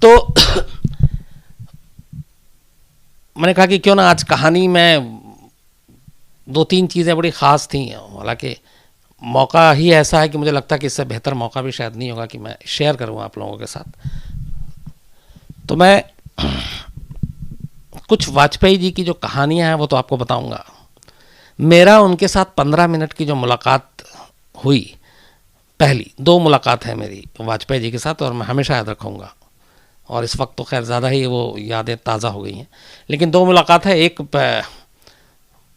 तो मैंने कहा कि क्यों ना आज कहानी में 2-3 चीज़ें बड़ी ख़ास थी, हालांकि मौका ही ऐसा है कि मुझे लगता है कि इससे बेहतर मौका भी शायद नहीं होगा कि मैं शेयर करूं आप लोगों के साथ। तो मैं कुछ वाजपेयी जी की जो कहानियां हैं वो तो आपको बताऊंगा। मेरा उनके साथ 15 मिनट की जो मुलाकात हुई, पहली 2 मुलाकात है मेरी वाजपेयी जी के साथ, और मैं हमेशा याद रखूँगा। और इस वक्त तो खैर ज़्यादा ही वो यादें ताज़ा हो गई हैं, लेकिन 2 मुलाकात है। एक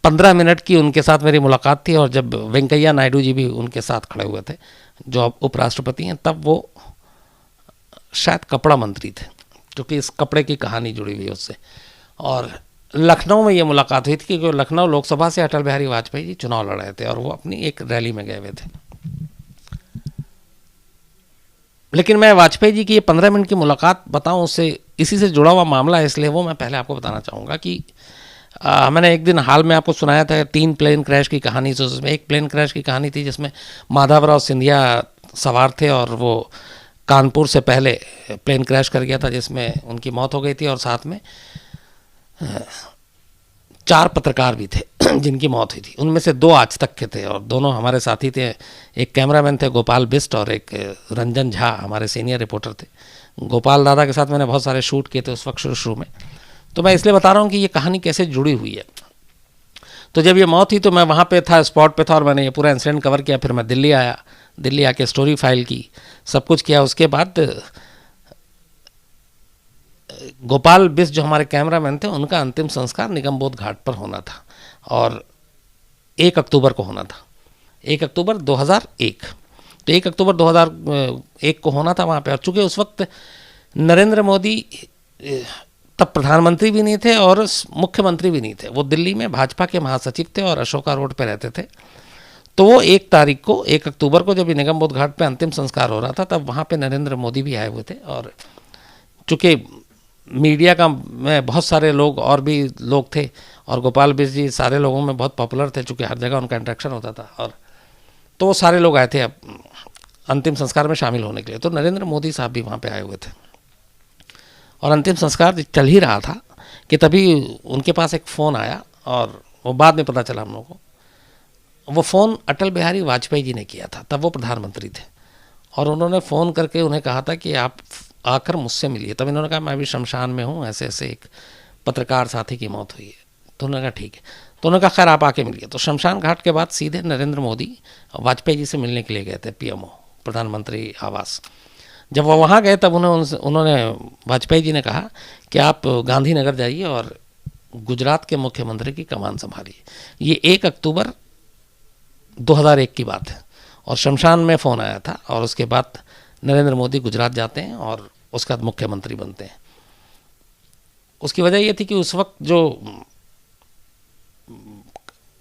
15 मिनट की उनके साथ मेरी मुलाकात थी, और जब वेंकैया नायडू जी भी उनके साथ खड़े हुए थे, जो अब उपराष्ट्रपति हैं, तब वो शायद कपड़ा मंत्री थे, क्योंकि इस कपड़े की कहानी जुड़ी हुई है उससे। और लखनऊ में ये मुलाकात हुई थी, क्योंकि लखनऊ लोकसभा से अटल बिहारी वाजपेयी जी चुनाव लड़ रहे थे और वो अपनी एक रैली में गए हुए थे। लेकिन मैं वाजपेयी जी की ये 15 मिनट की मुलाकात बताऊं, उससे इसी से जुड़ा हुआ मामला है, इसलिए वो मैं पहले आपको बताना चाहूँगा कि मैंने एक दिन हाल में आपको सुनाया था 3 प्लेन क्रैश की कहानी। तो उसमें एक प्लेन क्रैश की कहानी थी जिसमें माधवराव सिंधिया सवार थे, और वो कानपुर से पहले प्लेन क्रैश कर गया था, जिसमें उनकी मौत हो गई थी, और साथ में 4 पत्रकार भी थे जिनकी मौत हुई थी। उनमें से 2 आज तक के थे, और दोनों हमारे साथी थे। एक कैमरामैन थे गोपाल बिस्ट, और एक रंजन झा हमारे सीनियर रिपोर्टर थे। गोपाल दादा के साथ मैंने बहुत सारे शूट किए थे उस वक्त शुरू में। तो मैं इसलिए बता रहा हूँ कि ये कहानी कैसे जुड़ी हुई है। तो जब ये मौत हुई तो मैं वहाँ पे था, स्पॉट पे था, और मैंने ये पूरा इंसिडेंट कवर किया। फिर मैं दिल्ली आया, दिल्ली आके स्टोरी फाइल की, सब कुछ किया। उसके बाद गोपाल बिस्ट जो हमारे कैमरामैन थे, उनका अंतिम संस्कार निगमबोध घाट पर होना था, और 1 अक्टूबर को होना था, 1 अक्टूबर 2001। तो 1 अक्टूबर 2001 को होना था वहाँ पे। और चूँकि उस वक्त नरेंद्र मोदी तब प्रधानमंत्री भी नहीं थे और मुख्यमंत्री भी नहीं थे, वो दिल्ली में भाजपा के महासचिव थे और अशोका रोड पे रहते थे। तो वो 1 तारीख को, 1 अक्टूबर को, जब निगमबोध घाट पे अंतिम संस्कार हो रहा था, तब वहाँ पे नरेंद्र मोदी भी आए हुए थे। और चूँकि मीडिया का में बहुत सारे लोग और भी लोग थे, और गोपाल बिस्ट जी सारे लोगों में बहुत पॉपुलर थे, चूँकि हर जगह उनका इंट्रैक्शन होता था, और तो वो सारे लोग आए थे अब अंतिम संस्कार में शामिल होने के लिए। तो नरेंद्र मोदी साहब भी वहाँ पे आए हुए थे, और अंतिम संस्कार चल ही रहा था कि तभी उनके पास एक फ़ोन आया, और वो बाद में पता चला हम लोगों को। वो फ़ोन अटल बिहारी वाजपेयी जी ने किया था, तब वो प्रधानमंत्री थे, और उन्होंने फ़ोन करके उन्हें कहा था कि आप आकर मुझसे मिलिए। तब इन्होंने कहा मैं भी शमशान में हूँ, ऐसे ऐसे एक पत्रकार साथी की मौत हुई है। तो उन्होंने कहा ठीक है। तो उन्होंने कहा खैर आप आके मिलिए। तो शमशान घाट के बाद सीधे नरेंद्र मोदी वाजपेयी जी से मिलने के लिए गए थे, पीएमओ, प्रधानमंत्री आवास। जब वो वहाँ गए तब उन्होंने वाजपेयी जी ने कहा कि आप गांधीनगर जाइए और गुजरात के मुख्यमंत्री की कमान संभालिए। ये 1 अक्टूबर 2001 की बात है, और शमशान में फ़ोन आया था, और उसके बाद नरेंद्र मोदी गुजरात जाते हैं और उसके बाद मुख्यमंत्री बनते हैं। उसकी वजह ये थी कि उस वक्त जो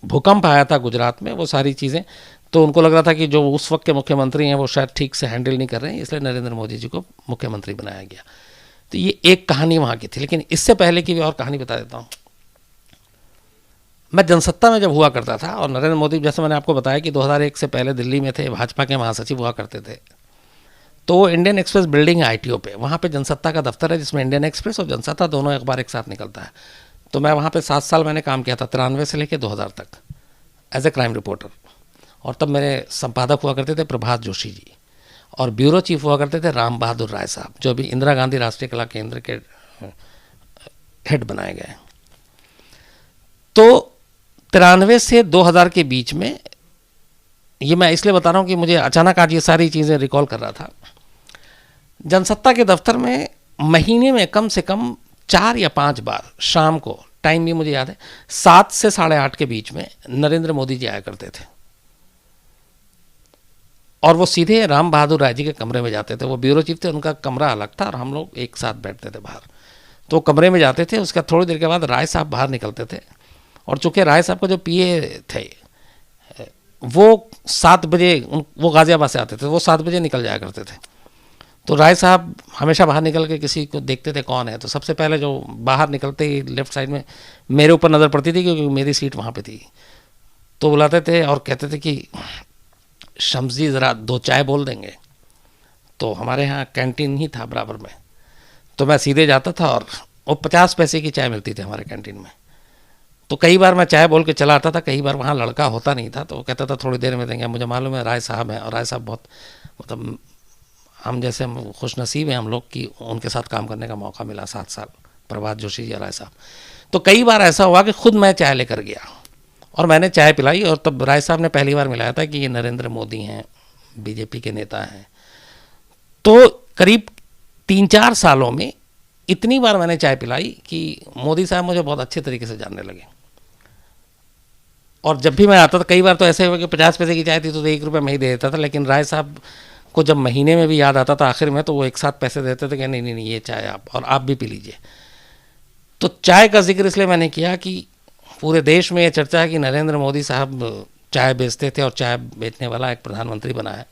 भूकंप आया था गुजरात में, वो सारी चीज़ें, तो उनको लग रहा था कि जो उस वक्त के मुख्यमंत्री हैं वो शायद ठीक से हैंडल नहीं कर रहे हैं, इसलिए नरेंद्र मोदी जी को मुख्यमंत्री बनाया गया। तो ये एक कहानी वहाँ की थी। लेकिन इससे पहले की भी और कहानी बता देता हूँ। मैं जनसत्ता में जब हुआ करता था, और नरेंद्र मोदी, जैसे मैंने आपको बताया कि 2001 से पहले दिल्ली में थे, भाजपा के महासचिव हुआ करते थे, तो इंडियन एक्सप्रेस बिल्डिंग है ITO पे, वहाँ पे जनसत्ता का दफ्तर है, जिसमें इंडियन एक्सप्रेस और जनसत्ता दोनों अखबार एक साथ निकलता है। तो मैं वहाँ पे 7 साल मैंने काम किया था, 93 से लेकर 2000 तक एज ए क्राइम रिपोर्टर। और तब मेरे संपादक हुआ करते थे प्रभात जोशी जी, और ब्यूरो चीफ हुआ करते थे राम बहादुर राय साहब, जो अभी इंदिरा गांधी राष्ट्रीय कला केंद्र के हेड बनाए गए। तो 93 से 2000 के बीच में, ये मैं इसलिए बता रहा हूँ कि मुझे अचानक आज ये सारी चीज़ें रिकॉल कर रहा था। जनसत्ता के दफ्तर में महीने में कम से कम 4 या 5 बार शाम को, टाइम भी मुझे याद है, 7 से 8:30 के बीच में नरेंद्र मोदी जी आया करते थे, और वो सीधे राम बहादुर राय जी के कमरे में जाते थे। वो ब्यूरो चीफ थे, उनका कमरा अलग था, और हम लोग एक साथ बैठते थे बाहर। तो कमरे में जाते थे, उसका थोड़ी देर के बाद राय साहब बाहर निकलते थे, और चूँकि राय साहब को जो PA थे वो 7 बजे, वो गाजियाबाद से आते थे, वो 7 बजे निकल जाया करते थे। तो राय साहब हमेशा बाहर निकल के किसी को देखते थे कौन है, तो सबसे पहले जो बाहर निकलते ही लेफ्ट साइड में मेरे ऊपर नज़र पड़ती थी, क्योंकि मेरी सीट वहाँ पे थी। तो बुलाते थे और कहते थे कि शम्स जी ज़रा 2 चाय बोल देंगे। तो हमारे यहाँ कैंटीन ही था बराबर में, तो मैं सीधे जाता था और वो 50 पैसे की चाय मिलती थी हमारे कैंटीन में। तो कई बार मैं चाय बोल के चला आता था, कई बार वहाँ लड़का होता नहीं था तो वो कहता था थोड़ी देर में देंगे। मुझे मालूम है राय साहब हैं, और राय साहब बहुत मतलब हम जैसे हम खुशनसीब हैं हम लोग कि उनके साथ काम करने का मौका मिला 7 साल, प्रभात जोशी जी, राय साहब। तो कई बार ऐसा हुआ कि खुद मैं चाय लेकर गया और मैंने चाय पिलाई, और तब राय साहब ने पहली बार मिलाया था कि ये नरेंद्र मोदी हैं, बीजेपी के नेता हैं। तो करीब 3-4 सालों में इतनी बार मैंने चाय पिलाई कि मोदी साहब मुझे बहुत अच्छे तरीके से जानने लगे। और जब भी मैं आता था, कई बार तो ऐसे हुआ कि 50 पैसे की चाय थी तो 1 रुपये में ही दे देता था, लेकिन राय साहब को जब महीने में भी याद आता था आखिर में, तो वो एक साथ पैसे देते थे कि नहीं नहीं नहीं ये चाय आप, और आप भी पी लीजिए। तो चाय का जिक्र इसलिए मैंने किया कि पूरे देश में ये चर्चा है कि नरेंद्र मोदी साहब चाय बेचते थे और चाय बेचने वाला एक प्रधानमंत्री बना है।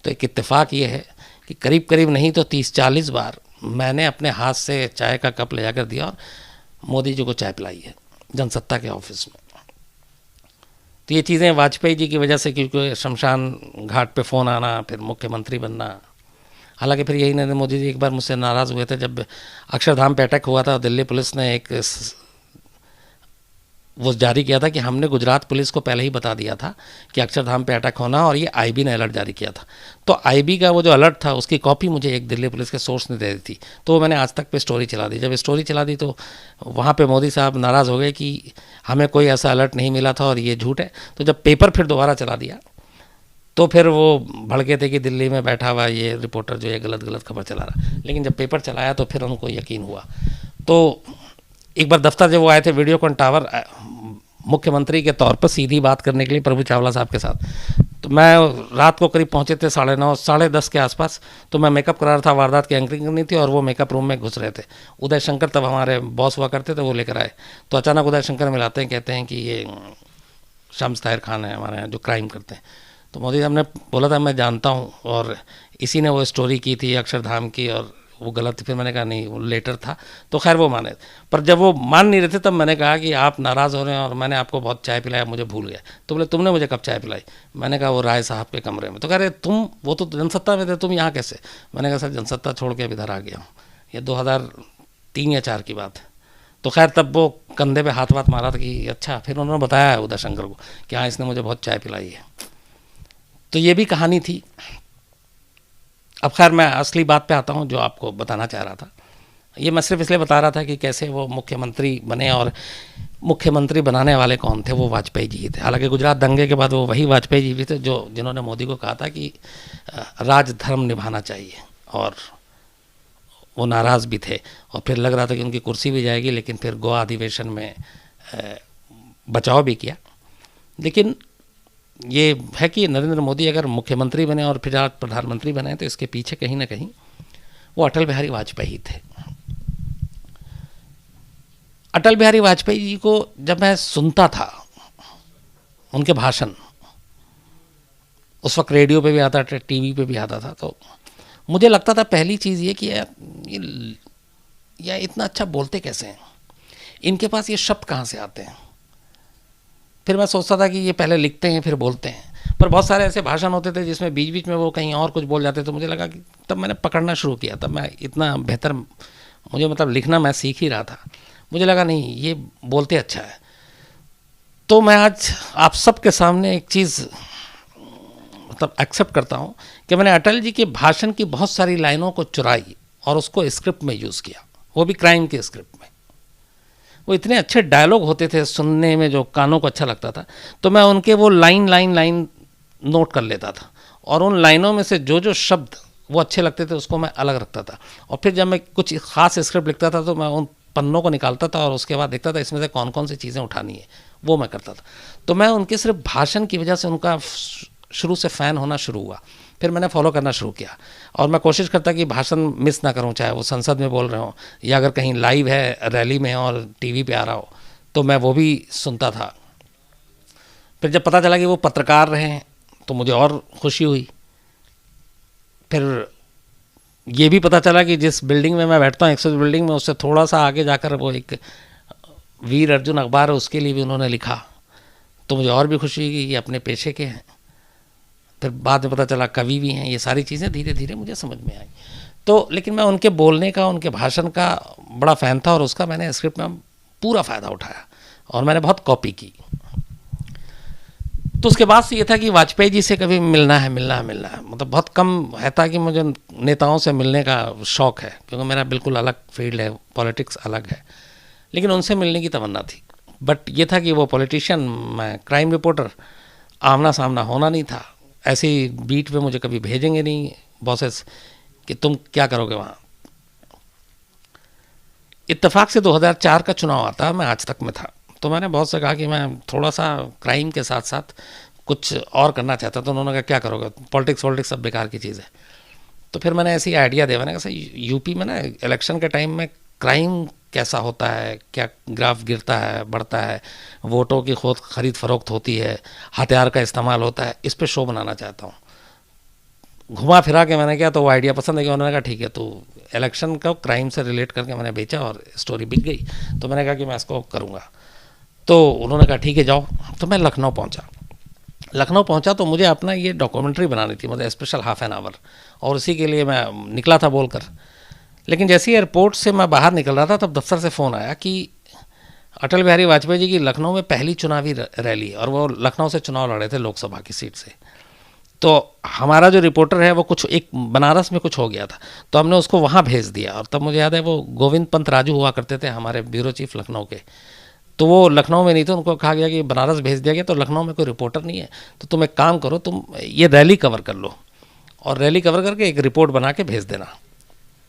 तो एक इत्तेफाक ये है कि करीब करीब नहीं तो 30-40 बार मैंने अपने हाथ से चाय का कप ले जाकर दिया और मोदी जी को चाय पिलाई है जनसत्ता के ऑफिस में। तो ये चीज़ें वाजपेयी जी की वजह से, क्योंकि शमशान घाट पे फ़ोन आना, फिर मुख्यमंत्री बनना। हालांकि फिर यही नरेंद्र मोदी जी एक बार मुझसे नाराज़ हुए थे जब अक्षरधाम पे अटैक हुआ था। दिल्ली पुलिस ने एक वो जारी किया था कि हमने गुजरात पुलिस को पहले ही बता दिया था कि अक्षरधाम पे अटैक होना, और ये आईबी ने अलर्ट जारी किया था। तो आईबी का वो जो अलर्ट था उसकी कॉपी मुझे एक दिल्ली पुलिस के सोर्स ने दे दी थी, तो वो मैंने आज तक पे स्टोरी चला दी। जब स्टोरी चला दी तो वहाँ पे मोदी साहब नाराज़ हो गए कि हमें कोई ऐसा अलर्ट नहीं मिला था और ये झूठ है। तो जब पेपर फिर दोबारा चला दिया तो फिर वो भड़के थे कि दिल्ली में बैठा हुआ ये रिपोर्टर जो है गलत गलत खबर चला रहा। लेकिन जब पेपर चलाया तो फिर उनको यकीन हुआ। तो एक बार दफ्तर जब वो आए थे वीडियोकॉन टावर मुख्यमंत्री के तौर पर सीधी बात करने के लिए प्रभु चावला साहब के साथ, तो मैं रात को करीब पहुंचे थे 9:30 10:30 के आसपास। तो मैं मेकअप करा रहा था, वारदात की एंकरिंग करनी थी, और वो मेकअप रूम में घुस रहे थे। उदय शंकर तब हमारे बॉस हुआ करते थे, वो लेकर आए। तो अचानक उदय शंकर मिलाते हैं, कहते हैं कि ये शम्स ताहिर खान है हमारे यहाँ जो क्राइम करते हैं। तो मोदी साहब ने बोला था मैं जानता हूँ, और इसी ने वो स्टोरी की थी अक्षरधाम की, और वो गलत थी। फिर मैंने कहा नहीं वो लेटर था, तो खैर वो माने। पर जब वो मान नहीं रहे थे तब मैंने कहा कि आप नाराज़ हो रहे हैं और मैंने आपको बहुत चाय पिलाया, मुझे भूल गया। तो बोले तुमने मुझे कब चाय पिलाई? मैंने कहा वो राय साहब के कमरे में। तो कह रहे तुम वो तो जनसत्ता में थे, तुम यहाँ कैसे? मैंने कहा सर जनसत्ता छोड़ के अब इधर आ गया हूँ। ये 2003 या 4 की बात है। तो खैर तब वो कंधे पे हाथ मारा था कि अच्छा। फिर उन्होंने बताया उदय शंकर को कि हाँ इसने मुझे बहुत चाय पिलाई है। तो ये भी कहानी थी। अब खैर मैं असली बात पे आता हूँ जो आपको बताना चाह रहा था। ये मैं सिर्फ इसलिए बता रहा था कि कैसे वो मुख्यमंत्री बने, और मुख्यमंत्री बनाने वाले कौन थे? वो वाजपेयी जी थे। हालांकि गुजरात दंगे के बाद वो वही वाजपेयी जी भी थे जो जिन्होंने मोदी को कहा था कि राजधर्म निभाना चाहिए, और वो नाराज़ भी थे। और फिर लग रहा था कि उनकी कुर्सी भी जाएगी, लेकिन फिर गोवा अधिवेशन में बचाव भी किया। लेकिन ये है कि नरेंद्र मोदी अगर मुख्यमंत्री बने और फिर आज प्रधानमंत्री बने तो इसके पीछे कहीं ना कहीं वो अटल बिहारी वाजपेयी थे। अटल बिहारी वाजपेयी जी को जब मैं सुनता था, उनके भाषण उस वक्त रेडियो पे भी आता था, टीवी पे भी आता था, तो मुझे लगता था पहली चीज़ ये कि यार इतना अच्छा बोलते कैसे हैं, इनके पास ये शब्द कहाँ से आते हैं। फिर मैं सोचता था कि ये पहले लिखते हैं फिर बोलते हैं। पर बहुत सारे ऐसे भाषण होते थे जिसमें बीच बीच में वो कहीं और कुछ बोल जाते, तो मुझे लगा कि तब मैंने पकड़ना शुरू किया। तब मैं इतना बेहतर मुझे मतलब लिखना मैं सीख ही रहा था। मुझे लगा नहीं ये बोलते अच्छा है। तो मैं आज आप सबके सामने एक चीज़ मतलब एक्सेप्ट करता हूँ कि मैंने अटल जी के भाषण की बहुत सारी लाइनों को चुराई और उसको स्क्रिप्ट में यूज़ किया, वो भी क्राइम के स्क्रिप्ट में। वो इतने अच्छे डायलॉग होते थे सुनने में जो कानों को अच्छा लगता था, तो मैं उनके वो लाइन नोट कर लेता था, और उन लाइनों में से जो जो शब्द वो अच्छे लगते थे उसको मैं अलग रखता था। और फिर जब मैं कुछ ख़ास स्क्रिप्ट लिखता था तो मैं उन पन्नों को निकालता था और उसके बाद देखता था इसमें से कौन कौन सी चीज़ें उठानी है, वो मैं करता था। तो मैं उनके सिर्फ भाषण की वजह से उनका शुरू से फ़ैन होना शुरू हुआ। फिर मैंने फॉलो करना शुरू किया, और मैं कोशिश करता कि भाषण मिस ना करूं, चाहे वो संसद में बोल रहे हो या अगर कहीं लाइव है रैली में और टीवी पे आ रहा हो तो मैं वो भी सुनता था। फिर जब पता चला कि वो पत्रकार रहे हैं तो मुझे और खुशी हुई। फिर ये भी पता चला कि जिस बिल्डिंग में मैं बैठता हूँ, एक्सेस बिल्डिंग में, उससे थोड़ा सा आगे जाकर वो एक वीर अर्जुन अखबार है, उसके लिए भी उन्होंने लिखा। तो मुझे और भी खुशी हुई कि ये अपने पेशे के हैं। फिर बाद में पता चला कवि भी हैं। ये सारी चीज़ें धीरे धीरे मुझे समझ में आई। तो लेकिन मैं उनके बोलने का, उनके भाषण का बड़ा फ़ैन था और उसका मैंने स्क्रिप्ट में पूरा फ़ायदा उठाया और मैंने बहुत कॉपी की। तो उसके बाद से ये था कि वाजपेयी जी से कभी मिलना है, मतलब बहुत कम है था कि मुझे नेताओं से मिलने का शौक़ है, क्योंकि मेरा बिल्कुल अलग फील्ड है, पॉलिटिक्स अलग है, लेकिन उनसे मिलने की तमन्ना थी। बट ये था कि वो पॉलिटिशियन, मैं क्राइम रिपोर्टर, आमना सामना होना नहीं था। ऐसी बीट पे मुझे कभी भेजेंगे नहीं बॉसेस कि तुम क्या करोगे वहाँ। इत्तेफाक से 2004 का चुनाव आता, मैं आज तक में था, तो मैंने बहुत से कहा कि मैं थोड़ा सा क्राइम के साथ साथ कुछ और करना चाहता। तो उन्होंने कहा क्या करोगे, पॉलिटिक्स सब बेकार की चीज़ है। तो फिर मैंने ऐसी आइडिया दिया, मैंने कहा यूपी में ना इलेक्शन के टाइम में क्राइम कैसा होता है, क्या ग्राफ गिरता है, बढ़ता है, वोटों की खरीद फरोख्त होती है, हथियार का इस्तेमाल होता है, इस पर शो बनाना चाहता हूँ। घुमा फिरा के मैंने किया तो वो आइडिया पसंद है कि उन्होंने कहा ठीक है, तो इलेक्शन का क्राइम से रिलेट करके मैंने बेचा और स्टोरी बिक गई। तो मैंने कहा कि मैं इसको करूँगा। तो उन्होंने कहा ठीक है जाओ। तो मैं लखनऊ पहुंचा तो मुझे अपना ये डॉक्यूमेंट्री बनानी थी, मतलब स्पेशल हाफ एन आवर, और उसी के लिए मैं निकला था बोलकर। लेकिन जैसे ही एयरपोर्ट से मैं बाहर निकल रहा था तब दफ्तर से फ़ोन आया कि अटल बिहारी वाजपेयी जी की लखनऊ में पहली चुनावी रैली, और वो लखनऊ से चुनाव लड़े थे लोकसभा की सीट से। तो हमारा जो रिपोर्टर है वो कुछ एक बनारस में कुछ हो गया था, तो हमने उसको वहाँ भेज दिया। और तब मुझे याद है वो गोविंद पंत राजू हुआ करते थे हमारे ब्यूरो चीफ लखनऊ के, तो वो लखनऊ में नहीं थे, उनको कहा गया कि बनारस भेज दिया गया, तो लखनऊ में कोई रिपोर्टर नहीं है, तो तुम एक काम करो, तुम ये रैली कवर कर लो और रैली कवर करके एक रिपोर्ट बना के भेज देना।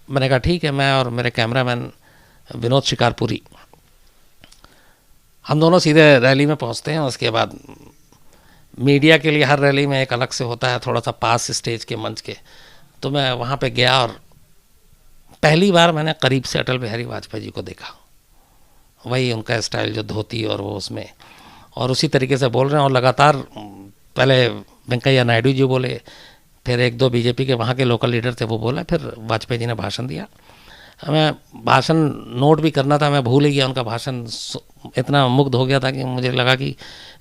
मैंने कहा ठीक है। मैं और मेरे कैमरामैन विनोद शिकारपुरी, हम दोनों सीधे रैली में पहुंचते हैं। उसके बाद मीडिया के लिए हर रैली में एक अलग से होता है, थोड़ा सा पास स्टेज के, मंच के। तो मैं वहाँ पे गया और पहली बार मैंने करीब से अटल बिहारी वाजपेयी जी को देखा। वही उनका स्टाइल, जो धोती और वो उसमें, और उसी तरीके से बोल रहे हैं। और लगातार पहले वेंकैया नायडू जी बोले, फिर एक दो बीजेपी के वहाँ के लोकल लीडर थे वो बोला, फिर वाजपेयी जी ने भाषण दिया। मैं भाषण नोट भी करना था, मैं भूल ही गया उनका भाषण, इतना मुग्ध हो गया था कि मुझे लगा कि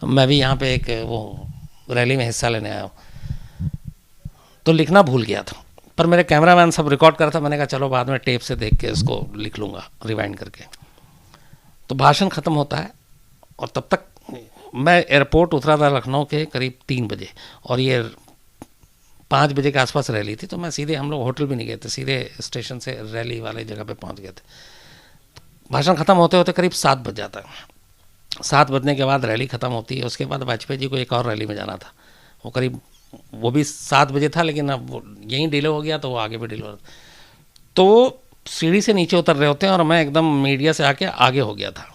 मैं भी यहाँ पे एक वो रैली में हिस्सा लेने आया हूँ। तो लिखना भूल गया था, पर मेरे कैमरामैन सब रिकॉर्ड कर रहा था। मैंने कहा चलो बाद में टेप से देख के इसको लिख लूँगा रिवाइंड करके। तो भाषण ख़त्म होता है और तब तक मैं एयरपोर्ट उतरा था लखनऊ के करीब 3 बजे, और ये 5 बजे के आसपास रैली थी। तो मैं सीधे, हम लोग होटल भी नहीं गए थे, सीधे स्टेशन से रैली वाले जगह पे पहुंच गए थे। भाषण ख़त्म होते होते करीब 7 बज जाता है। 7 बजने के बाद रैली ख़त्म होती है। उसके बाद वाजपेयी जी को एक और रैली में जाना था, वो करीब, वो भी 7 बजे था, लेकिन अब वो यहीं डिले हो गया तो वो आगे भी डिले हो। तो वो सीढ़ी से नीचे उतर रहे होते हैं और मैं एकदम मीडिया से आके आगे हो गया था।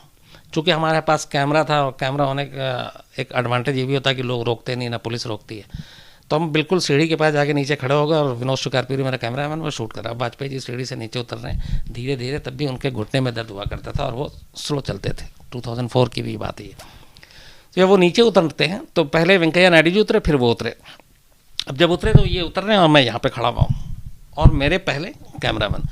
चूँकि हमारे पास कैमरा था, और कैमरा होने का एक एडवांटेज ये भी होता है कि लोग रोकते नहीं, ना पुलिस रोकती है। तो हम बिल्कुल सीढ़ी के पास जाके नीचे खड़े हो गए और विनोद शिकारपुरी मेरा कैमरामैन वो शूट कर रहा है। वाजपेयी जी सीढ़ी से नीचे उतर रहे हैं धीरे धीरे, तब भी उनके घुटने में दर्द हुआ करता था और वो स्लो चलते थे। 2004 की भी बात है। तो जब वो नीचे उतरते हैं तो पहले वेंकैया नायडू जी उतरे, फिर वो उतरे। अब जब उतरे तो ये उतर रहे हैं और मैं यहाँ पर खड़ा हुआ हूँ और मेरे पहले कैमरामैन,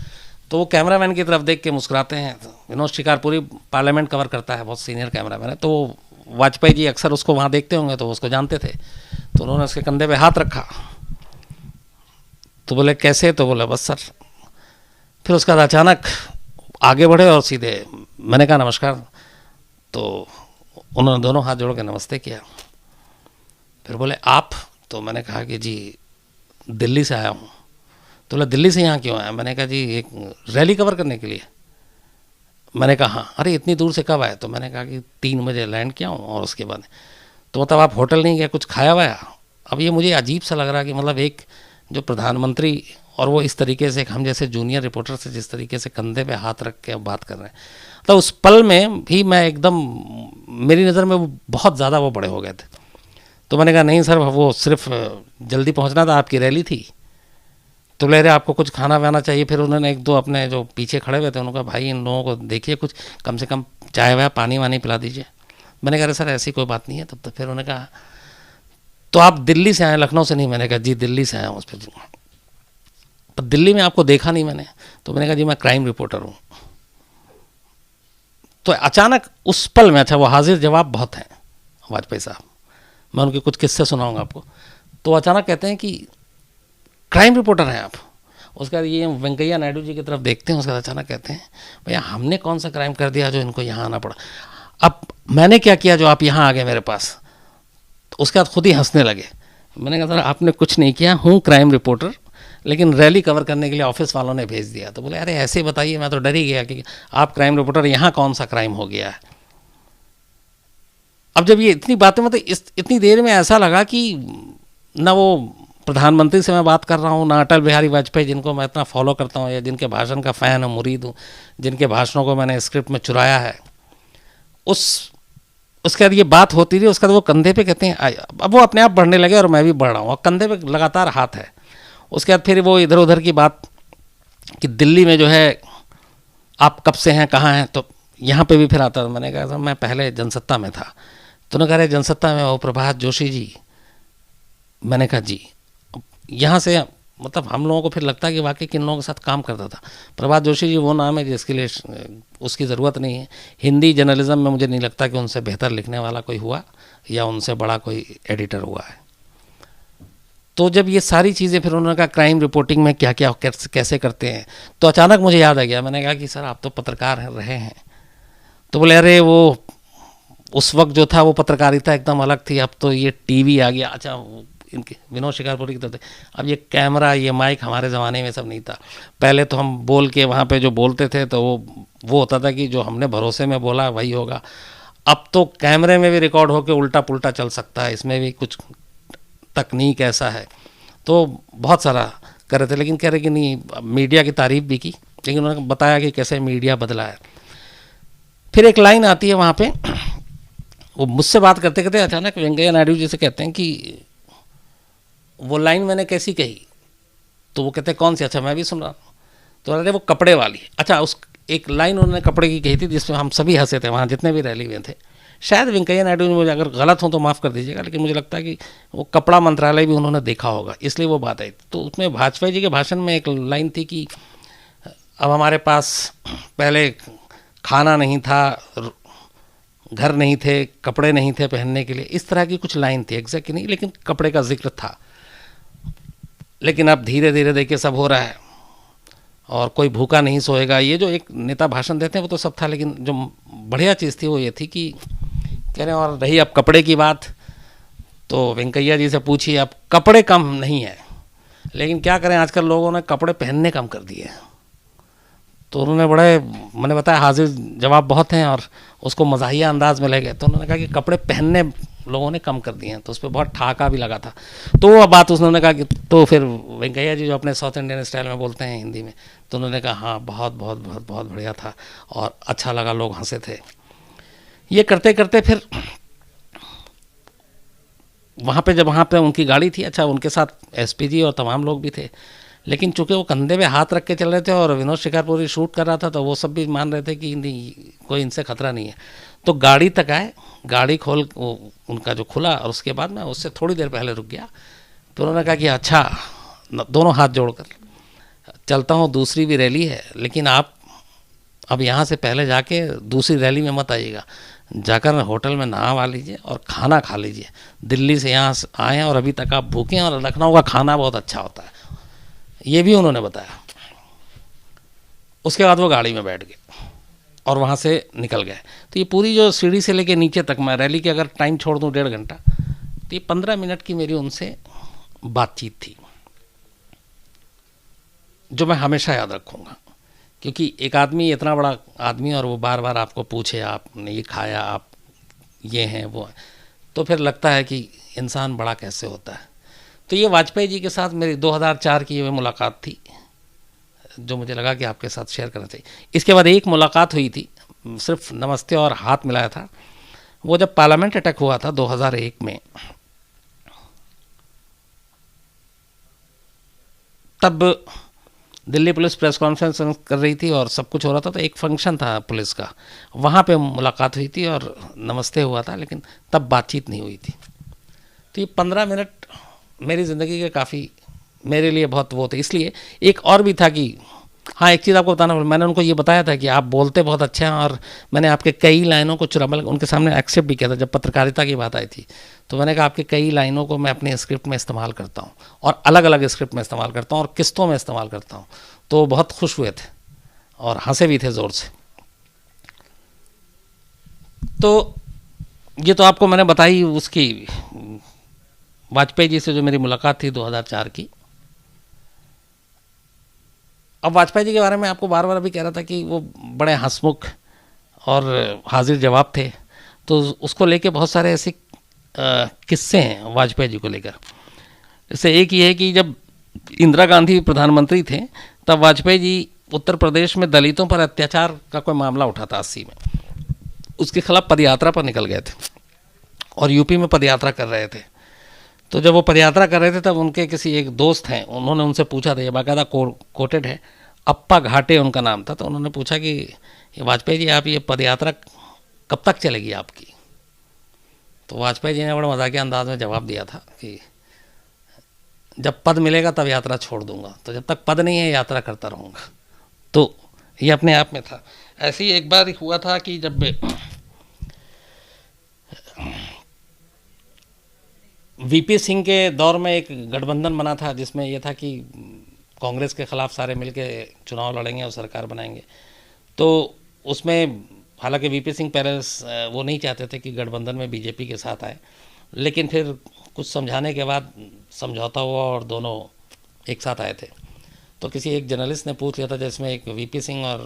तो वो कैमरामैन की तरफ देख के मुस्कुराते हैं। विनोद शिकारपुरी पार्लियामेंट कवर करता है, बहुत सीनियर कैमरामैन है, तो वाजपेयी जी अक्सर उसको वहाँ देखते होंगे तो उसको जानते थे। तो उन्होंने उसके कंधे पे हाथ रखा, तो बोले कैसे, तो बोले बस सर। फिर उसके बाद अचानक आगे बढ़े और सीधे, मैंने कहा नमस्कार, तो उन्होंने दोनों हाथ जोड़ के नमस्ते किया। फिर बोले आप, तो मैंने कहा कि जी दिल्ली से आया हूँ। तो बोला दिल्ली से यहाँ क्यों आया? मैंने कहा जी एक रैली कवर करने के लिए। मैंने कहा हाँ। अरे इतनी दूर से कब आए? तो मैंने कहा कि 3 बजे लैंड किया हूँ। और उसके बाद तो मतलब आप होटल नहीं गए, कुछ खाया वाया? अब ये मुझे अजीब सा लग रहा कि मतलब एक जो प्रधानमंत्री, और वो इस तरीके से हम जैसे जूनियर रिपोर्टर से जिस तरीके से कंधे पे हाथ रख के बात कर रहे हैं, तो उस पल में भी मैं एकदम, मेरी नज़र में वो बहुत ज़्यादा वो बड़े हो गए थे। तो मैंने कहा नहीं सर, वो सिर्फ जल्दी पहुँचना था, आपकी रैली थी। तो ले रहे आपको कुछ खाना वाना चाहिए। फिर उन्होंने एक दो अपने जो पीछे खड़े हुए थे उन्होंने कहा भाई इन लोगों को देखिए, कुछ कम से कम चाय वाय पानी वानी पिला दीजिए। मैंने कहा अरे सर ऐसी कोई बात नहीं है। तब तो फिर उन्होंने कहा तो आप दिल्ली से आए, लखनऊ से नहीं? मैंने कहा जी दिल्ली से आया हूँ। उस पर दिल्ली में आपको देखा नहीं मैंने। तो मैंने कहा जी मैं क्राइम रिपोर्टर हूँ। तो अचानक उस पल में, अच्छा वो हाजिर जवाब बहुत हैं वाजपेयी साहब, मैं उनके कुछ किस्से सुनाऊंगा आपको। तो अचानक कहते हैं कि क्राइम रिपोर्टर हैं आप? उसके बाद ये वेंकैया नायडू जी की तरफ देखते हैं, उसके बाद अचानक कहते हैं भैया हमने कौन सा क्राइम कर दिया जो इनको यहाँ आना पड़ा, अब मैंने क्या किया जो आप यहाँ आ गए मेरे पास। तो उसके बाद खुद ही हंसने लगे। मैंने कहा सर आपने कुछ नहीं किया, हूँ क्राइम रिपोर्टर, लेकिन रैली कवर करने के लिए ऑफिस वालों ने भेज दिया। तो बोले अरे ऐसे ही बताइए, मैं तो डर ही गया कि आप क्राइम रिपोर्टर, यहाँ कौन सा क्राइम हो गया है। अब जब ये इतनी बातें, मतलब इतनी देर में ऐसा लगा कि ना वो प्रधानमंत्री से मैं बात कर रहा हूँ, ना अटल बिहारी वाजपेयी जिनको मैं इतना फॉलो करता हूँ या जिनके भाषण का फ़ैन हूँ, मुरीद हूँ, जिनके भाषणों को मैंने स्क्रिप्ट में चुराया है, उसके बाद ये बात होती रही। उसके बाद वो कंधे पे कहते हैं, अब वो अपने आप बढ़ने लगे और मैं भी बढ़ रहा हूँ, और कंधे पे लगातार हाथ है। उसके बाद फिर वो इधर उधर की बात कि दिल्ली में जो है आप कब से हैं, कहाँ हैं, तो यहाँ पे भी फिर आता। मैंने कहा मैं पहले जनसत्ता में था। तो उन्होंने कहा अरे जनसत्ता में वो प्रभात जोशी जी। मैंने कहा जी। यहाँ से मतलब हम लोगों को फिर लगता है कि वाकई किन लोगों के साथ काम करता था। प्रभात जोशी जी वो नाम है जिसके लिए उसकी ज़रूरत नहीं है। हिंदी जर्नलिज्म में मुझे नहीं लगता कि उनसे बेहतर लिखने वाला कोई हुआ या उनसे बड़ा कोई एडिटर हुआ है। तो जब ये सारी चीज़ें फिर उन्होंने कहा क्राइम रिपोर्टिंग में क्या क्या कैसे करते हैं, तो अचानक मुझे याद आ गया। मैंने कहा कि सर आप तो पत्रकार रहे हैं। तो बोले अरे वो उस वक्त जो था वो पत्रकारिता एकदम अलग थी, अब तो ये टीवी आ गया। अच्छा इनके विनोद शिकारपुरी की तरफ, अब ये कैमरा ये माइक हमारे ज़माने में सब नहीं था। पहले तो हम बोल के वहाँ पे जो बोलते थे तो वो होता था कि जो हमने भरोसे में बोला वही होगा। अब तो कैमरे में भी रिकॉर्ड होकर उल्टा पुल्टा चल सकता है, इसमें भी कुछ तकनीक ऐसा है। तो बहुत सारा कर रहे थे, लेकिन कह रहे कि नहीं, मीडिया की तारीफ भी की, लेकिन उन्होंने बताया कि कैसे मीडिया बदला है। फिर एक लाइन आती है वहाँ पे, वो मुझसे बात करते करते अचानक वेंकैया नायडू जी से कहते हैं कि वो लाइन मैंने कैसी कही। तो वो कहते हैं कौन सी। अच्छा मैं भी सुन रहा हूँ। तो अरे वो कपड़े वाली। अच्छा उस एक लाइन उन्होंने कपड़े की कही थी जिसमें हम सभी हंसे थे, वहाँ जितने भी रैली में थे। शायद वेंकैया नायडू ने, मुझे अगर गलत हो तो माफ़ कर दीजिएगा, लेकिन मुझे लगता है कि वो कपड़ा मंत्रालय भी उन्होंने देखा होगा, इसलिए वो बात आई। तो उसमें वाजपेयी जी के भाषण में एक लाइन थी कि अब हमारे पास पहले खाना नहीं था, घर नहीं थे, कपड़े नहीं थे पहनने के लिए, इस तरह की कुछ लाइन थी, एग्जैक्ट नहीं, लेकिन कपड़े का जिक्र था। लेकिन अब धीरे धीरे देखिए सब हो रहा है और कोई भूखा नहीं सोएगा, ये जो एक नेता भाषण देते हैं वो तो सब था। लेकिन जो बढ़िया चीज़ थी वो ये थी कि कह रहे हैं, और रही अब कपड़े की बात, तो वेंकैया जी से पूछिए, अब कपड़े कम नहीं है, लेकिन क्या करें आजकल लोगों ने कपड़े पहनने कम कर दिए। तो उन्होंने बड़े, मैंने बताया हाजिर जवाब बहुत हैं और उसको मज़ाहिया अंदाज में ले गए। तो उन्होंने कहा कि कपड़े पहनने लोगों ने कम कर दिए हैं, तो उस पर बहुत ठहाका भी लगा था। तो वो बात उन्होंने कहा कि, तो फिर वेंकैया जी जो अपने साउथ इंडियन स्टाइल में बोलते हैं हिंदी में, तो उन्होंने कहा हाँ बहुत बहुत बहुत बहुत बढ़िया था और अच्छा लगा, लोग हंसे थे। ये करते करते फिर वहाँ पे, जब वहाँ पे उनकी गाड़ी थी, अच्छा उनके साथ एसपी जी और तमाम लोग भी थे, लेकिन चूंकि वो कंधे पे हाथ रख के चल रहे थे और विनोद शिकारपुरी शूट कर रहा था, तो वो सब भी मान रहे थे कि नहीं कोई इनसे खतरा नहीं है। तो गाड़ी तक आए, गाड़ी खोल उनका जो खुला, और उसके बाद मैं उससे थोड़ी देर पहले रुक गया। तो उन्होंने कहा कि अच्छा, दोनों हाथ जोड़कर चलता हूँ, दूसरी भी रैली है, लेकिन आप अब यहाँ से पहले जाके दूसरी रैली में मत आइएगा, जाकर होटल में नहा लीजिए और खाना खा लीजिए। दिल्ली से यहाँ आए हैं और अभी तक आप भूखे हैं, और लखनऊ का खाना बहुत अच्छा होता है, ये भी उन्होंने बताया। उसके बाद वो गाड़ी में बैठ गए और वहाँ से निकल गए। तो ये पूरी जो सीढ़ी से लेके नीचे तक, मैं रैली के अगर टाइम छोड़ दूँ 1.5 घंटा, तो ये 15 मिनट की मेरी उनसे बातचीत थी, जो मैं हमेशा याद रखूँगा। क्योंकि एक आदमी, इतना बड़ा आदमी, और वो बार बार आपको पूछे आपने ये खाया, आप ये हैं वो हैं, तो फिर लगता है कि इंसान बड़ा कैसे होता है। तो ये वाजपेयी जी के साथ मेरी 2004 की ये मुलाकात थी, जो मुझे लगा कि आपके साथ शेयर करना चाहिए। इसके बाद एक मुलाकात हुई थी, सिर्फ नमस्ते और हाथ मिलाया था, वो जब पार्लियामेंट अटैक हुआ था 2001 में। तब दिल्ली पुलिस प्रेस कॉन्फ्रेंस कर रही थी और सब कुछ हो रहा था, तो एक फंक्शन था पुलिस का, वहाँ पे मुलाकात हुई थी और नमस्ते हुआ था, लेकिन तब बातचीत नहीं हुई थी। तो ये 15 मिनट मेरी ज़िंदगी के काफ़ी, मेरे लिए बहुत वो थे। इसलिए एक और भी था कि हाँ, एक चीज़ आपको बताना, मैंने उनको ये बताया था कि आप बोलते बहुत अच्छे हैं और मैंने आपके कई लाइनों को चुरा, मतलब उनके सामने एक्सेप्ट भी किया था जब पत्रकारिता की बात आई थी, तो मैंने कहा आपके कई लाइनों को मैं अपनी स्क्रिप्ट में इस्तेमाल करता हूँ और अलग अलग स्क्रिप्ट में इस्तेमाल करता हूँ और किस्तों में इस्तेमाल करता हूँ। तो बहुत खुश हुए थे और हंसे भी थे ज़ोर से। तो ये तो आपको मैंने बताई उसकी वाजपेयी जी से जो मेरी मुलाकात थी 2004 की। अब वाजपेयी जी के बारे में आपको बार बार अभी कह रहा था कि वो बड़े हंसमुख और हाजिर जवाब थे, तो उसको लेके बहुत सारे ऐसे किस्से हैं वाजपेयी जी को लेकर। इससे एक ये है कि जब इंदिरा गांधी प्रधानमंत्री थे तब वाजपेयी जी उत्तर प्रदेश में दलितों पर अत्याचार का कोई मामला उठा था 80 में, उसके खिलाफ पदयात्रा पर निकल गए थे और यूपी में पदयात्रा कर रहे थे। तो जब वो पदयात्रा कर रहे थे तब उनके किसी एक दोस्त हैं, उन्होंने उनसे पूछा था, ये बाकायदा कोटेड है, अप्पा घाटे उनका नाम था, तो उन्होंने पूछा कि वाजपेयी जी आप ये पदयात्रा कब तक चलेगी आपकी? तो वाजपेयी जी ने बड़ा मजाकिया अंदाज में जवाब दिया था कि जब पद मिलेगा तब यात्रा छोड़ दूंगा, तो जब तक पद नहीं है यात्रा करता रहूँगा। तो ये अपने आप में था। ऐसे ही एक बार हुआ था कि जब वीपी सिंह के दौर में एक गठबंधन बना था जिसमें यह था कि कांग्रेस के खिलाफ सारे मिलके चुनाव लड़ेंगे और सरकार बनाएंगे। तो उसमें हालांकि वीपी सिंह पहले वो नहीं चाहते थे कि गठबंधन में बीजेपी के साथ आए, लेकिन फिर कुछ समझाने के बाद समझौता हुआ और दोनों एक साथ आए थे। तो किसी एक जर्नलिस्ट ने पूछ लिया था, जिसमें एक वीपी सिंह और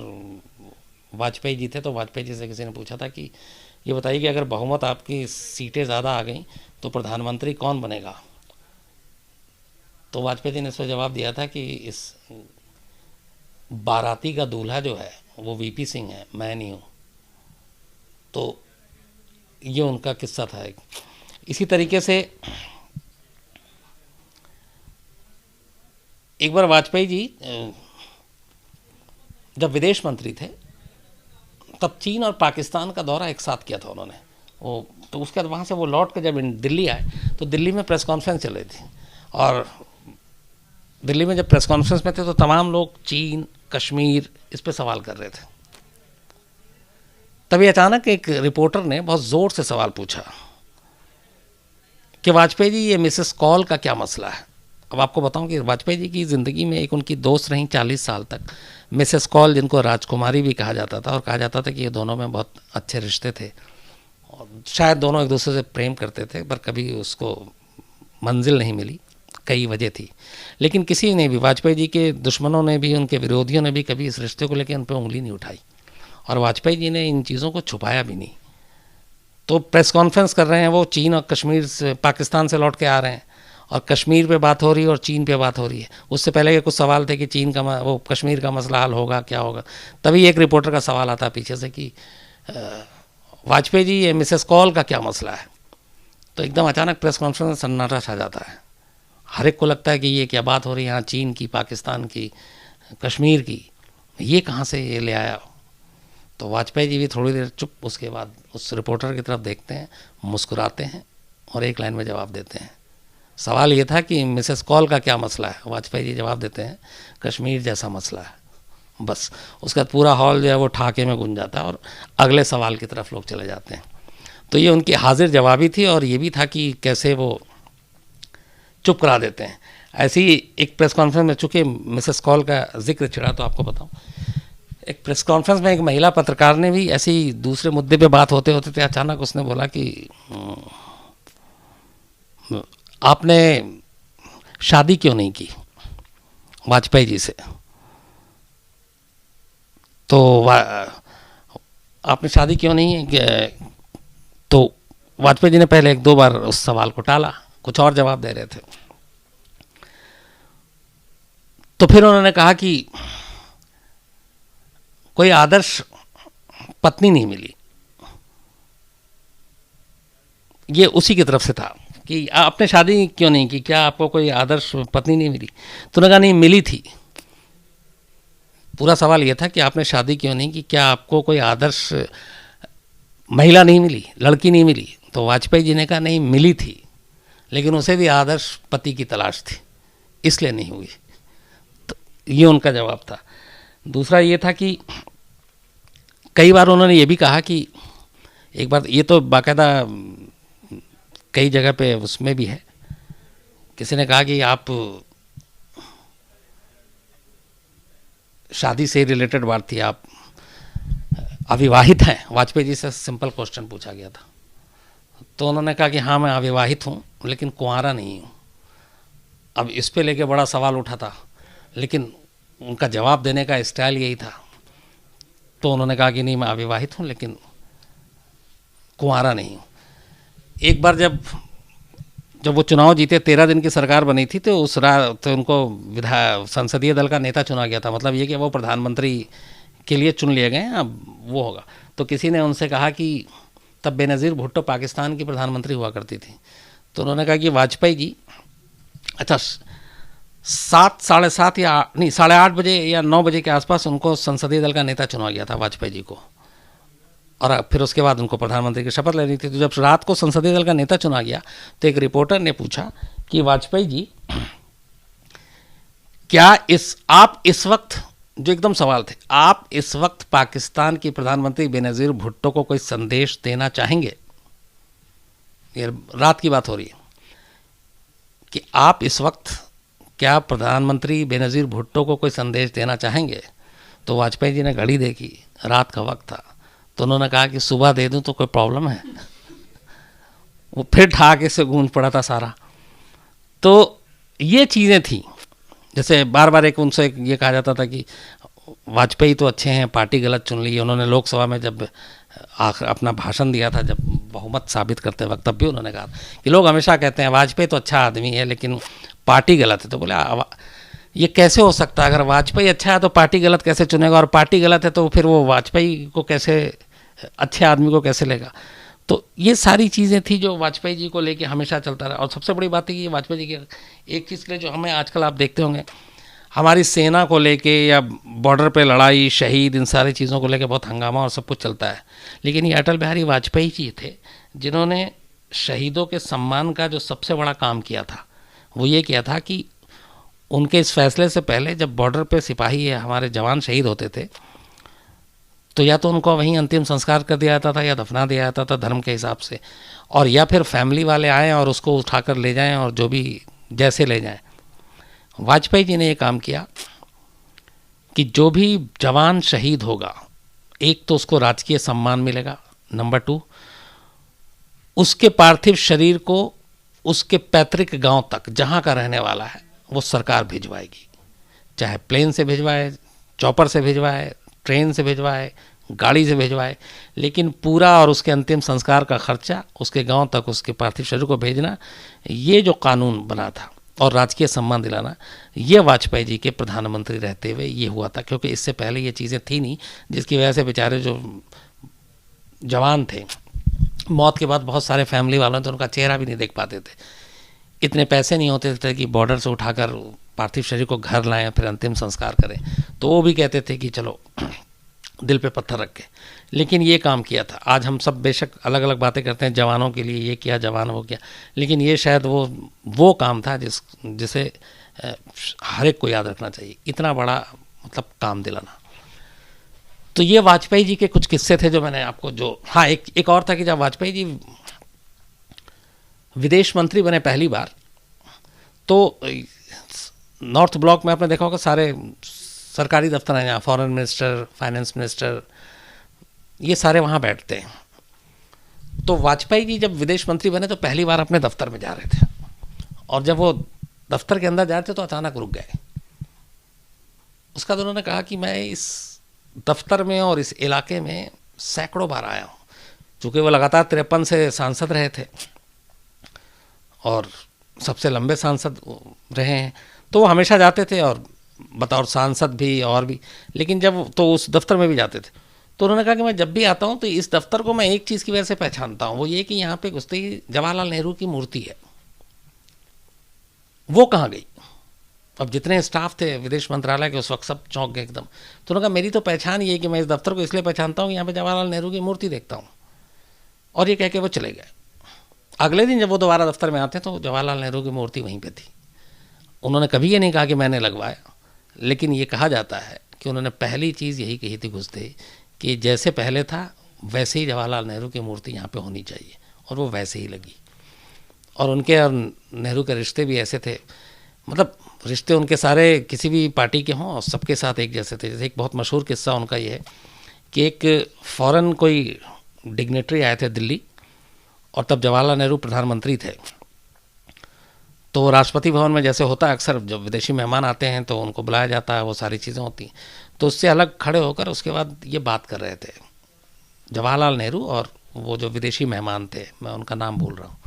वाजपेयी जी थे, तो वाजपेयी जी से किसी ने पूछा था कि ये बताइए कि अगर बहुमत आपकी सीटें ज़्यादा आ गई तो प्रधानमंत्री कौन बनेगा? तो वाजपेयी जी ने इस पर जवाब दिया था कि इस बाराती का दूल्हा जो है वो वीपी सिंह है, मैं नहीं हूँ। तो ये उनका किस्सा था। इसी तरीके से एक बार वाजपेयी जी जब विदेश मंत्री थे तब चीन और पाकिस्तान का दौरा एक साथ किया था उन्होंने। वो तो उसके बाद वहाँ से वो लौट कर जब दिल्ली आए तो दिल्ली में प्रेस कॉन्फ्रेंस चल रही थी, और दिल्ली में जब प्रेस कॉन्फ्रेंस में थे तो तमाम लोग चीन, कश्मीर इस पे सवाल कर रहे थे। तभी अचानक एक रिपोर्टर ने बहुत ज़ोर से सवाल पूछा कि वाजपेयी जी ये मिसेस कॉल का क्या मसला है? अब आपको बताऊं कि वाजपेयी जी की ज़िंदगी में एक उनकी दोस्त रहीं 40 साल तक, मिसेस कॉल, जिनको राजकुमारी भी कहा जाता था, और कहा जाता था कि ये दोनों में बहुत अच्छे रिश्ते थे और शायद दोनों एक दूसरे से प्रेम करते थे, पर कभी उसको मंजिल नहीं मिली, कई वजह थी। लेकिन किसी ने भी, वाजपेयी जी के दुश्मनों ने भी, उनके विरोधियों ने भी कभी इस रिश्ते को लेकर उन पर उंगली नहीं उठाई और वाजपेयी जी ने इन चीज़ों को छुपाया भी नहीं। तो प्रेस कॉन्फ्रेंस कर रहे हैं वो, चीन और कश्मीर से, पाकिस्तान से लौट के आ रहे हैं और कश्मीर पे बात हो रही है और चीन पे बात हो रही है। उससे पहले के कुछ सवाल थे कि चीन का वो कश्मीर का मसला हल होगा, क्या होगा। तभी एक रिपोर्टर का सवाल आता है पीछे से कि वाजपेयी जी ये मिसेस कॉल का क्या मसला है? तो एकदम अचानक प्रेस कॉन्फ्रेंस में सन्नाटा छा जाता है। हर एक को लगता है कि ये क्या बात हो रही है यहाँ, चीन की, पाकिस्तान की, कश्मीर की, ये कहाँ से ये ले आया? तो वाजपेयी जी भी थोड़ी देर चुप, उसके बाद उस रिपोर्टर की तरफ देखते हैं, मुस्कुराते हैं और एक लाइन में जवाब देते हैं। सवाल ये था कि मिसेस कॉल का क्या मसला है? वाजपेयी जी जवाब देते हैं, कश्मीर जैसा मसला है। बस उसका पूरा हॉल जो है वो ठाके में गूंज जाता है और अगले सवाल की तरफ लोग चले जाते हैं। तो ये उनकी हाजिर जवाबी थी और ये भी था कि कैसे वो चुप करा देते हैं। ऐसी ही एक प्रेस कॉन्फ्रेंस में, चूँकि मिसेस कॉल का जिक्र छिड़ा तो आपको बताऊँ, एक प्रेस कॉन्फ्रेंस में एक महिला पत्रकार ने भी ऐसे ही दूसरे मुद्दे पे बात होते होते थे अचानक उसने बोला कि आपने शादी क्यों नहीं की वाजपेयी जी से? तो आपने शादी क्यों नहीं की? तो वाजपेयी जी ने पहले एक दो बार उस सवाल को टाला, कुछ और जवाब दे रहे थे। तो फिर उन्होंने कहा कि कोई आदर्श पत्नी नहीं मिली। ये उसी की तरफ से था कि आपने शादी क्यों नहीं की, क्या आपको कोई आदर्श पत्नी नहीं मिली? तो उन्होंने कहा नहीं, मिली थी। पूरा सवाल ये था कि आपने शादी क्यों नहीं की, क्या आपको कोई आदर्श महिला नहीं मिली, लड़की नहीं मिली? तो वाजपेयी जी ने कहा नहीं, मिली थी, लेकिन उसे भी आदर्श पति की तलाश थी, इसलिए नहीं हुई। तो ये उनका जवाब था। दूसरा ये था कि कई बार उन्होंने ये भी कहा कि एक बार, ये तो बाकायदा कई जगह पे उसमें भी है, किसी ने कहा कि आप शादी से रिलेटेड बात थी, आप अविवाहित हैं? वाजपेयी जी से सिंपल क्वेश्चन पूछा गया था, तो उन्होंने कहा कि हाँ मैं अविवाहित हूँ लेकिन कुंवारा नहीं हूँ। अब इस पे लेके बड़ा सवाल उठा था, लेकिन उनका जवाब देने का स्टाइल यही था, तो उन्होंने कहा कि नहीं मैं अविवाहित हूँ लेकिन कुंवारा नहीं हूँ। एक बार जब वो चुनाव जीते, 13 दिन की सरकार बनी थी, तो उस रात तो उनको संसदीय दल का नेता चुना गया था, मतलब ये कि वो प्रधानमंत्री के लिए चुन लिए गए हैं, अब वो होगा। तो किसी ने उनसे कहा कि तब बेनज़ीर भुट्टो पाकिस्तान की प्रधानमंत्री हुआ करती थी, तो उन्होंने कहा कि वाजपेयी जी, अच्छा 7, साढ़े 7 या नहीं 8:30 बजे या 9 बजे के आसपास उनको संसदीय दल का नेता चुना गया था वाजपेयी जी को, और फिर उसके बाद उनको प्रधानमंत्री की शपथ लेनी थी। तो जब रात को संसदीय दल का नेता चुना गया तो एक रिपोर्टर ने पूछा कि वाजपेयी जी क्या आप इस वक्त, जो एकदम सवाल थे, आप इस वक्त पाकिस्तान की प्रधानमंत्री बेनज़ीर भुट्टो को कोई संदेश देना चाहेंगे? ये रात की बात हो रही है कि आप इस वक्त क्या प्रधानमंत्री बेनज़ीर भुट्टो को कोई संदेश देना चाहेंगे? तो वाजपेयी जी ने घड़ी देखी, रात का वक्त था, तो उन्होंने कहा कि सुबह दे दूं तो कोई प्रॉब्लम है? वो फिर ठहाके से गूंज पड़ा था सारा। तो ये चीज़ें थी, जैसे बार बार एक उनसे ये कहा जाता था कि वाजपेयी तो अच्छे हैं, पार्टी गलत चुन ली। उन्होंने लोकसभा में जब अपना भाषण दिया था, जब बहुमत साबित करते वक्त, तब भी उन्होंने कहा कि लोग हमेशा कहते हैं वाजपेयी तो अच्छा आदमी है लेकिन पार्टी गलत है। तो बोले ये कैसे हो सकता है? अगर वाजपेयी अच्छा है तो पार्टी गलत कैसे चुनेगा, और पार्टी गलत है तो फिर वो वाजपेयी को कैसे, अच्छे आदमी को कैसे लेगा? तो ये सारी चीज़ें थी जो वाजपेयी जी को लेके हमेशा चलता रहा। और सबसे बड़ी बात है कि वाजपेयी जी की एक चीज़ के लिए, जो हमें आजकल आप देखते होंगे हमारी सेना को लेके या बॉर्डर पे लड़ाई, शहीद, इन सारी चीज़ों को लेके बहुत हंगामा और सब कुछ चलता है, लेकिन ये अटल बिहारी वाजपेयी जी थे जिन्होंने शहीदों के सम्मान का जो सबसे बड़ा काम किया था वो ये किया था कि उनके इस फैसले से पहले जब बॉर्डर पे सिपाही या हमारे जवान शहीद होते थे तो या तो उनको वहीं अंतिम संस्कार कर दिया जाता था या दफना दिया जाता था धर्म के हिसाब से, और या फिर फैमिली वाले आएँ और उसको उठाकर ले जाएं और जो भी जैसे ले जाएं। वाजपेयी जी ने ये काम किया कि जो भी जवान शहीद होगा, एक तो उसको राजकीय सम्मान मिलेगा, नंबर 2 उसके पार्थिव शरीर को उसके पैतृक गांव तक जहां का रहने वाला है वो सरकार भिजवाएगी, चाहे प्लेन से भिजवाए, चॉपर से भिजवाए, ट्रेन से भिजवाए, गाड़ी से भिजवाए, लेकिन पूरा और उसके अंतिम संस्कार का खर्चा उसके गांव तक उसके पार्थिव शरीर को भेजना, ये जो कानून बना था और राजकीय सम्मान दिलाना, ये वाजपेयी जी के प्रधानमंत्री रहते हुए ये हुआ था। क्योंकि इससे पहले ये चीज़ें थी नहीं, जिसकी वजह से बेचारे जो जवान थे, मौत के बाद बहुत सारे फैमिली वालों तो उनका चेहरा भी नहीं देख पाते थे, इतने पैसे नहीं होते थे कि बॉर्डर से उठाकर पार्थिव शरीर को घर लाएं फिर अंतिम संस्कार करें, तो वो भी कहते थे कि चलो दिल पे पत्थर रख के, लेकिन ये काम किया था। आज हम सब बेशक अलग अलग बातें करते हैं, जवानों के लिए ये किया, जवान वो किया, लेकिन ये शायद वो काम था जिसे हर एक को याद रखना चाहिए, इतना बड़ा मतलब काम दिलाना। तो ये वाजपेयी जी के कुछ किस्से थे जो मैंने आपको, जो हाँ एक और था कि जब वाजपेयी जी विदेश मंत्री बने पहली बार, तो नॉर्थ ब्लॉक में आपने देखा होगा सारे सरकारी दफ्तर हैं, यहाँ फॉरेन मिनिस्टर, फाइनेंस मिनिस्टर, ये सारे वहाँ बैठते हैं। तो वाजपेयी जी जब विदेश मंत्री बने तो पहली बार अपने दफ्तर में जा रहे थे, और जब वो दफ्तर के अंदर जा रहे थे तो अचानक रुक गए। उसका तो उन्होंने कहा कि मैं इस दफ्तर में और इस इलाके में सैकड़ों बार आया हूँ, चूँकि वो लगातार 53 से सांसद रहे थे और सबसे लंबे सांसद रहे हैं, तो वो हमेशा जाते थे और बतौर सांसद भी और भी, लेकिन जब तो उस दफ्तर में भी जाते थे। तो उन्होंने कहा कि मैं जब भी आता हूँ तो इस दफ्तर को मैं एक चीज़ की वजह से पहचानता हूँ, वो ये कि यहाँ पे घुसते ही जवाहरलाल नेहरू की मूर्ति है, वो कहाँ गई? अब जितने स्टाफ थे विदेश मंत्रालय के उस वक्त सब चौंक गए एकदम। तो उन्होंने कहा मेरी तो पहचान ये है कि मैं इस दफ्तर को इसलिए पहचानता हूँ कि यहाँ पे जवाहरलाल नेहरू की मूर्ति देखता हूँ, और ये कह के वो चले गए। अगले दिन जब वो दोबारा दफ्तर में आते तो जवाहरलाल नेहरू की मूर्ति वहीं पे थी। उन्होंने कभी ये नहीं कहा कि मैंने लगवाया, लेकिन ये कहा जाता है कि कि उन्होंने पहली चीज़ यही कही थी घुसते ही कि जैसे पहले था वैसे ही जवाहरलाल नेहरू की मूर्ति यहाँ पे होनी चाहिए, और वो वैसे ही लगी। और उनके और नेहरू के रिश्ते भी ऐसे थे, मतलब रिश्ते उनके सारे किसी भी पार्टी के हों सबके साथ एक जैसे थे। जैसे एक बहुत मशहूर किस्सा उनका ये है कि एक फ़ॉरेन कोई डिग्नेटरी आए थे दिल्ली, और तब जवाहरलाल नेहरू प्रधानमंत्री थे। तो राष्ट्रपति भवन में जैसे होता है अक्सर जब विदेशी मेहमान आते हैं तो उनको बुलाया जाता है, वो सारी चीज़ें होती हैं। तो उससे अलग खड़े होकर उसके बाद ये बात कर रहे थे जवाहरलाल नेहरू और वो जो विदेशी मेहमान थे, मैं उनका नाम भूल रहा हूँ।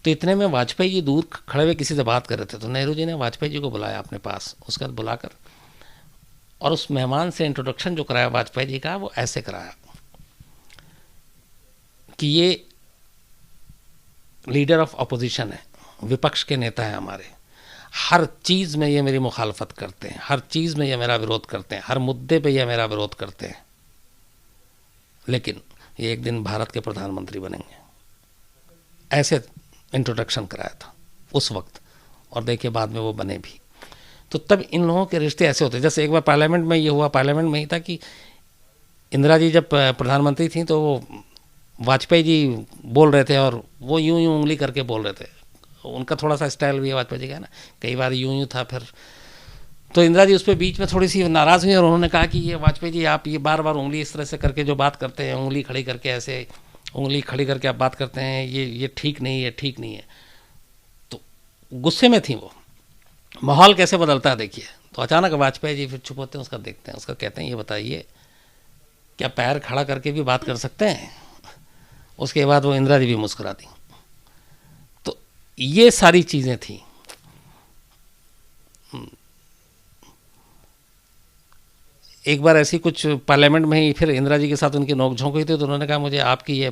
तो इतने में वाजपेयी जी दूर खड़े हुए किसी से बात कर रहे थे, तो नेहरू जी ने वाजपेयी जी को बुलाया अपने पास, उसके बाद बुलाकर और उस मेहमान से इंट्रोडक्शन जो कराया वाजपेयी जी का, वो ऐसे कराया कि ये लीडर ऑफ अपोजिशन है, विपक्ष के नेता हैं हमारे, हर चीज़ में ये मेरी मुखालफत करते हैं, हर चीज़ में ये मेरा विरोध करते हैं, हर मुद्दे पे ये मेरा विरोध करते हैं, लेकिन ये एक दिन भारत के प्रधानमंत्री बनेंगे। ऐसे इंट्रोडक्शन कराया था उस वक्त, और देखिए बाद में वो बने भी। तो तब इन लोगों के रिश्ते ऐसे होते। जैसे एक बार पार्लियामेंट में ये हुआ, पार्लियामेंट में ही था कि इंदिरा जी जब प्रधानमंत्री थी तो वो वाजपेयी जी बोल रहे थे और वो यूं यूं उंगली करके बोल रहे थे। उनका थोड़ा सा स्टाइल भी है वाजपेयी जी का ना, कई बार यूं यूं था। फिर तो इंदिरा जी उस पर बीच में थोड़ी सी नाराज़ हुई और उन्होंने कहा कि ये वाजपेयी जी आप ये बार बार उंगली इस तरह से करके जो बात करते हैं, उंगली खड़ी करके ऐसे उंगली खड़ी करके आप बात करते हैं, ये ठीक नहीं है, ठीक नहीं है। तो गुस्से में थी वो। माहौल कैसे बदलता है देखिए। तो अचानक वाजपेयी जी फिर चुप होते हैं, उसका देखते हैं, उसका कहते हैं ये बताइए क्या पैर खड़ा करके भी बात कर सकते हैं? उसके बाद वो इंदिरा जी भी मुस्कुरा दी। तो ये सारी चीज़ें थी। एक बार ऐसी कुछ पार्लियामेंट में ही फिर इंदिरा जी के साथ उनकी नोकझोंक हुई थी, तो उन्होंने कहा मुझे आपकी ये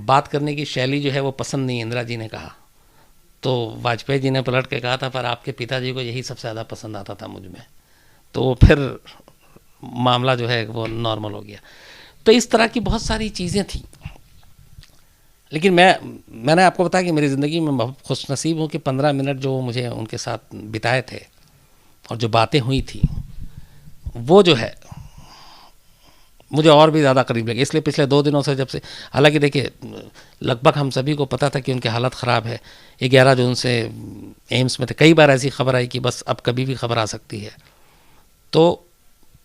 बात करने की शैली जो है वो पसंद नहीं, इंदिरा जी ने कहा। तो वाजपेयी जी ने पलट के कहा था पर आपके पिताजी को यही सबसे ज़्यादा पसंद आता था मुझ में। तो फिर मामला जो है वो नॉर्मल हो गया। तो इस तरह की बहुत सारी चीज़ें थी। लेकिन मैंने आपको बताया कि मेरी ज़िंदगी में बहुत खुशनसीब हूँ कि 15 मिनट जो मुझे उनके साथ बिताए थे और जो बातें हुई थी वो जो है मुझे और भी ज़्यादा करीब लगे। इसलिए पिछले 2 दिनों से जब से, हालांकि देखिए लगभग हम सभी को पता था कि उनकी हालत ख़राब है, 11 जून से एम्स में थे। कई बार ऐसी खबर आई कि बस अब कभी भी खबर आ सकती है। तो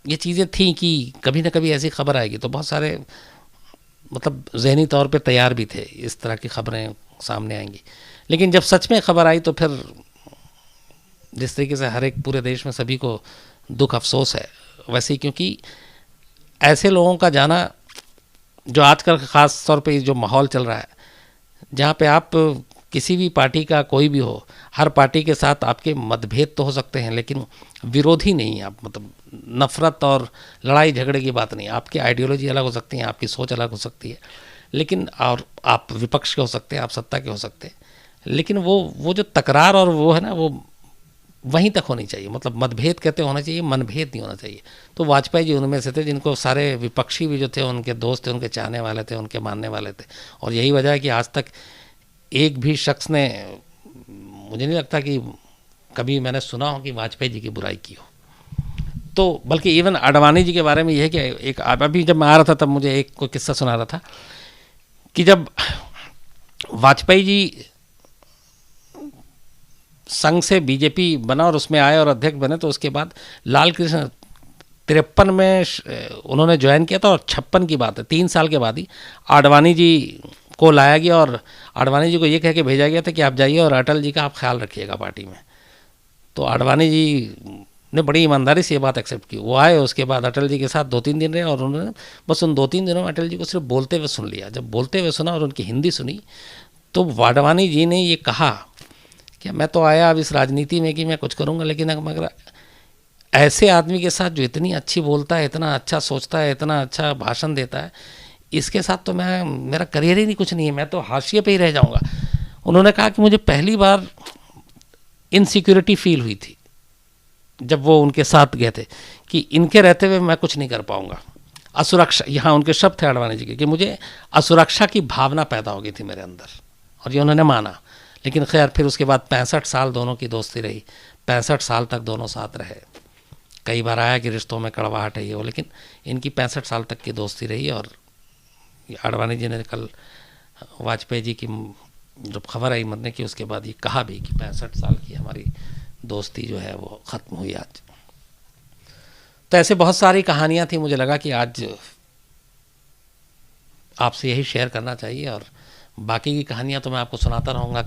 ये चीज़ें थी कि कभी ना कभी ऐसी खबर आएगी। तो बहुत सारे मतलब ज़हनी तौर पे तैयार भी थे, इस तरह की खबरें सामने आएंगी। लेकिन जब सच में खबर आई तो फिर जिस तरीके से हर एक पूरे देश में सभी को दुख अफसोस है वैसे ही, क्योंकि ऐसे लोगों का जाना जो आजकल ख़ास तौर पे जो माहौल चल रहा है, जहाँ पे आप किसी भी पार्टी का कोई भी हो, हर पार्टी के साथ आपके मतभेद तो हो सकते हैं लेकिन विरोधी नहीं आप, मतलब नफ़रत और लड़ाई झगड़े की बात नहीं। आपकी आइडियोलॉजी अलग हो सकती है, आपकी सोच अलग हो सकती है, लेकिन और आप विपक्ष के हो सकते हैं, आप सत्ता के हो सकते हैं, लेकिन वो जो तकरार और वो है ना, वो वहीं तक होनी चाहिए। मतलब मतभेद कहते होना चाहिए, मनभेद नहीं होना चाहिए। तो वाजपेयी जी उनमें से थे जिनको सारे विपक्षी भी जो थे उनके दोस्त थे, उनके चाहने वाले थे, उनके मानने वाले थे। और यही वजह है कि आज तक एक भी शख्स ने, मुझे नहीं लगता कि कभी मैंने सुना हो कि वाजपेयी जी की बुराई की हो। तो बल्कि इवन आडवाणी जी के बारे में यह है कि एक अभी जब मैं आ रहा था तब मुझे एक कोई किस्सा सुना रहा था कि जब वाजपेयी जी संघ से बीजेपी बना और उसमें आए और अध्यक्ष बने, तो उसके बाद लाल कृष्ण 53 में उन्होंने ज्वाइन किया था और 56 की बात है, 3 साल के बाद ही आडवाणी जी को लाया गया और आडवाणी जी को ये कह के भेजा गया था कि आप जाइए और अटल जी का आप ख्याल रखिएगा पार्टी में। तो आडवाणी जी ने बड़ी ईमानदारी से ये बात एक्सेप्ट की। वो आए, उसके बाद अटल जी के साथ 2-3 दिन रहे और उन्होंने बस उन 2-3 दिनों में अटल जी को सिर्फ बोलते हुए सुन लिया। जब बोलते हुए सुना और उनकी हिंदी सुनी तो आडवाणी जी ने ये कहा कि मैं तो आया अब इस राजनीति में कि मैं कुछ करूँगा, लेकिन मगर ऐसे आदमी के साथ जो इतनी अच्छी बोलता है, इतना अच्छा सोचता है, इतना अच्छा भाषण देता है, इसके साथ तो मेरा करियर ही नहीं, कुछ नहीं है, मैं तो हाशिए पे ही रह जाऊंगा। उन्होंने कहा कि मुझे पहली बार इनसिक्योरिटी फील हुई थी जब वो उनके साथ गए थे कि इनके रहते हुए मैं कुछ नहीं कर पाऊंगा। असुरक्षा, यहाँ उनके शब्द थे आडवाणी जी के, कि मुझे असुरक्षा की भावना पैदा हो गई थी मेरे अंदर, और ये उन्होंने माना। लेकिन खैर फिर उसके बाद 65 साल दोनों की दोस्ती रही, 65 साल तक दोनों साथ रहे, कई बार आया कि रिश्तों में कड़वाहट है ये वो, लेकिन इनकी 65 साल तक की दोस्ती रही। और आडवाणी जी ने कल वाजपेयी जी की जब खबर आई मरने की, उसके बाद ये कहा भी कि 65 साल की हमारी दोस्ती जो है वो ख़त्म हुई आज। तो ऐसे बहुत सारी कहानियाँ थी, मुझे लगा कि आज आपसे यही शेयर करना चाहिए। और बाकी की कहानियाँ तो मैं आपको सुनाता रहूँगा।